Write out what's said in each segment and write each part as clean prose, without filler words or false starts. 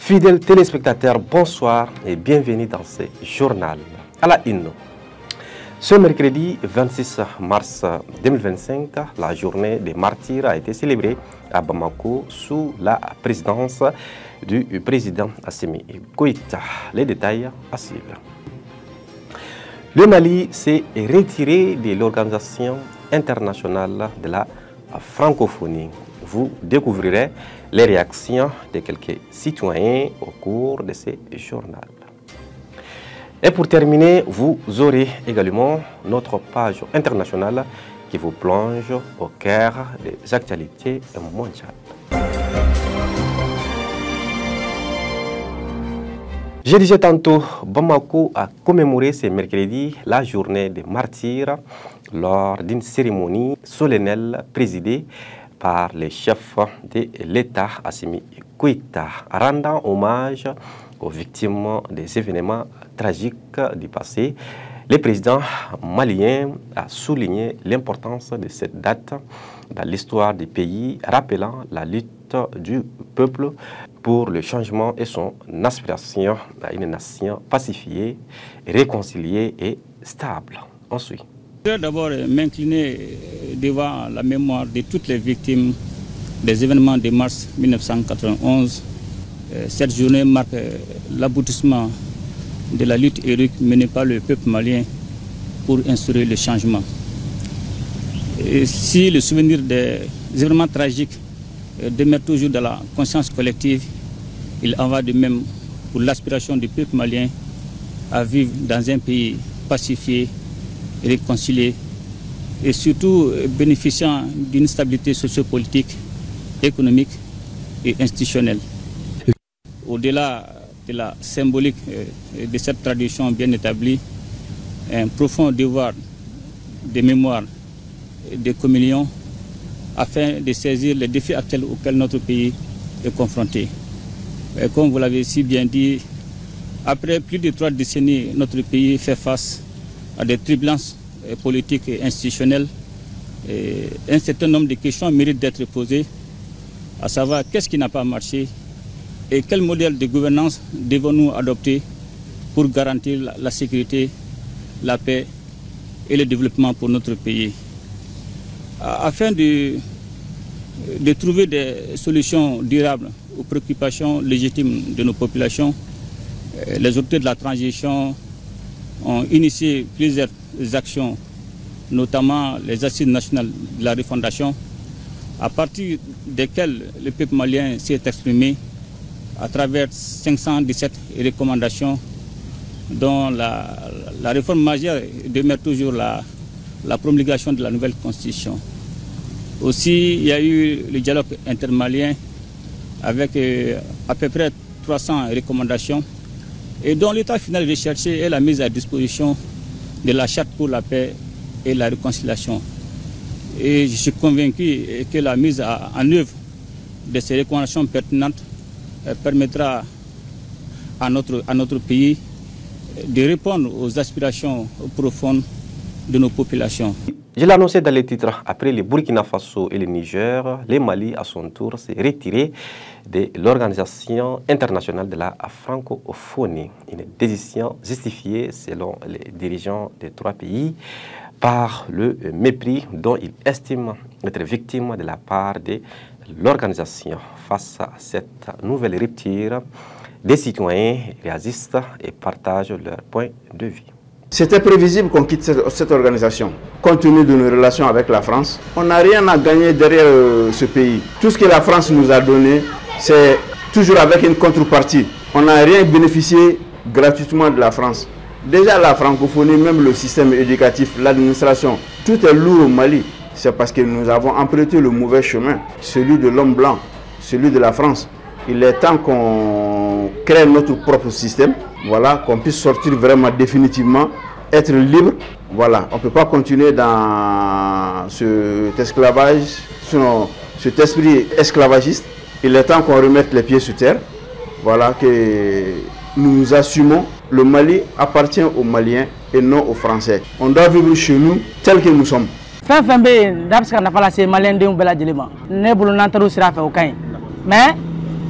Fidèles téléspectateurs, bonsoir et bienvenue dans ce journal. À la une. Ce mercredi 26 mars 2025, la journée des martyrs a été célébrée à Bamako sous la présidence du président Assimi Goïta. Les détails à suivre. Le Mali s'est retiré de l'Organisation internationale de la francophonie. Vous découvrirez les réactions de quelques citoyens au cours de ce journal. Et pour terminer, vous aurez également notre page internationale qui vous plonge au cœur des actualités mondiales. Je disais tantôt, Bamako a commémoré ce mercredi la journée des martyrs lors d'une cérémonie solennelle présidée par les chefs de l'État Assimi Goïta, rendant hommage aux victimes des événements tragiques du passé. Le président malien a souligné l'importance de cette date dans l'histoire du pays, rappelant la lutte du peuple pour le changement et son aspiration à une nation pacifiée, réconciliée et stable. Ensuite. Je voudrais d'abord m'incliner devant la mémoire de toutes les victimes des événements de mars 1991. Cette journée marque l'aboutissement de la lutte héroïque menée par le peuple malien pour instaurer le changement. Et si le souvenir des événements tragiques demeure toujours dans la conscience collective, il en va de même pour l'aspiration du peuple malien à vivre dans un pays pacifié, réconcilié et surtout bénéficiant d'une stabilité sociopolitique, économique et institutionnelle. Au-delà de la symbolique de cette tradition bien établie, un profond devoir de mémoire et de communion afin de saisir les défis actuels auxquels notre pays est confronté. Et comme vous l'avez si bien dit, après plus de 3 décennies, notre pays fait face à des turbulences politiques et institutionnelles. Et un certain nombre de questions méritent d'être posées, à savoir qu'est-ce qui n'a pas marché et quel modèle de gouvernance devons-nous adopter pour garantir la sécurité, la paix et le développement pour notre pays. Afin de trouver des solutions durables aux préoccupations légitimes de nos populations, les autorités de la transition ont initié plusieurs actions, notamment les assises nationales de la refondation, à partir desquelles le peuple malien s'est exprimé à travers 517 recommandations, dont la réforme majeure demeure toujours la promulgation de la nouvelle constitution. Aussi, il y a eu le dialogue intermalien avec à peu près 300 recommandations et dont l'état final recherché est la mise à disposition de la charte pour la paix et la réconciliation. Et je suis convaincu que la mise en œuvre de ces recommandations pertinentes permettra à notre pays de répondre aux aspirations profondes de nos populations. Je l'ai annoncé dans les titres, après le Burkina Faso et le Niger, le Mali à son tour s'est retiré de l'Organisation internationale de la francophonie. Une décision justifiée selon les dirigeants des 3 pays par le mépris dont ils estiment être victimes de la part de l'organisation. Face à cette nouvelle rupture, des citoyens réagissent et partagent leur point de vue. C'était prévisible qu'on quitte cette organisation. Compte tenu de nos relations avec la France, on n'a rien à gagner derrière ce pays. Tout ce que la France nous a donné, c'est toujours avec une contrepartie. On n'a rien bénéficié gratuitement de la France. Déjà la francophonie, même le système éducatif, l'administration, tout est lourd au Mali. C'est parce que nous avons emprunté le mauvais chemin, celui de l'homme blanc, celui de la France. Il est temps qu'on crée notre propre système, voilà, qu'on puisse sortir vraiment définitivement, être libre. Voilà, on ne peut pas continuer dans cet esclavage, cet esprit esclavagiste. Il est temps qu'on remette les pieds sur terre. Voilà, que nous assumons. Le Mali appartient aux Maliens et non aux Français. On doit vivre chez nous tel que nous sommes. Mais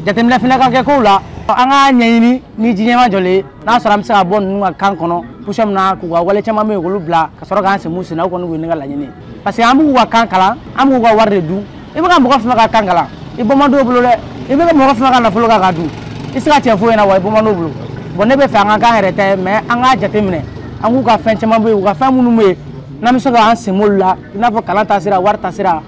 jateminɛ fana ka kɛ kow la Anga nyini ni jinyama jole na sora mse ka bon nu kan kono pusham na ku wa wale chama me ko lubla ka sora kan se musi na ko nu ni ngala nyini parce que amu wa kan kala amu wa warde du e ba mo ko fa ka kan kala e bo ma do bulo le e ba mo ko fa ka na fulo ka du isika che fo na wa e bo ma do bulo bon ne be fa anga kan rete mais anga jate mine amu ka fen chama be ka fa mu nu me na mi so ka an se molla na fo kala ta sira war ta sira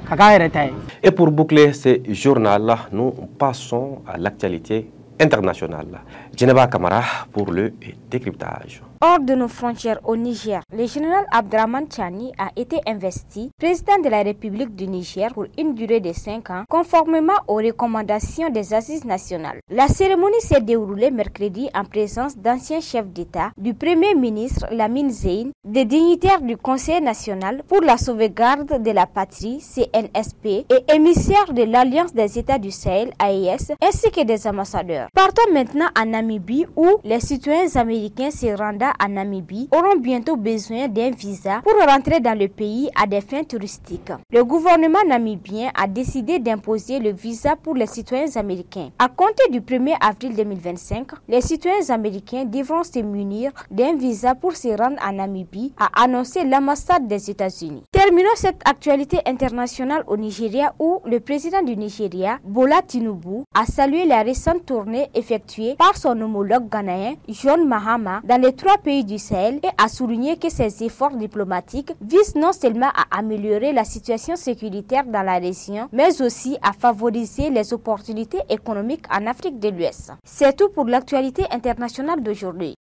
ka kan rete. Et pour boucler ce journal, nous passons à l'actualité internationale. Djeneba Kamara pour le décryptage. Hors de nos frontières au Niger, le général Abdraman Chani a été investi président de la République du Niger pour une durée de 5 ans, conformément aux recommandations des assises nationales. La cérémonie s'est déroulée mercredi en présence d'anciens chefs d'État, du Premier ministre Lamine Zeyn, des dignitaires du Conseil national pour la sauvegarde de la patrie CNSP et émissaires de l'Alliance des États du Sahel AES, ainsi que des ambassadeurs. Partons maintenant en Namibie où les citoyens américains se rendant à Namibie auront bientôt besoin d'un visa pour rentrer dans le pays à des fins touristiques. Le gouvernement namibien a décidé d'imposer le visa pour les citoyens américains. À compter du 1er avril 2025, les citoyens américains devront se munir d'un visa pour se rendre à Namibie, a annoncé l'ambassade des États-Unis. Terminons cette actualité internationale au Nigeria où le président du Nigeria, Bola Tinubu, a salué la récente tournée effectuée par son homologue ghanéen, John Mahama, dans les 3 pays du Sahel et a souligné que ces efforts diplomatiques visent non seulement à améliorer la situation sécuritaire dans la région, mais aussi à favoriser les opportunités économiques en Afrique de l'Ouest. C'est tout pour l'actualité internationale d'aujourd'hui.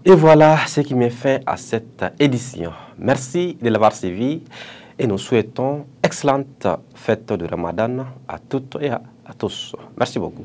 Et voilà ce qui met fin à cette édition. Merci de l'avoir suivi et nous souhaitons excellente fête de Ramadan à toutes et à tous. Merci beaucoup.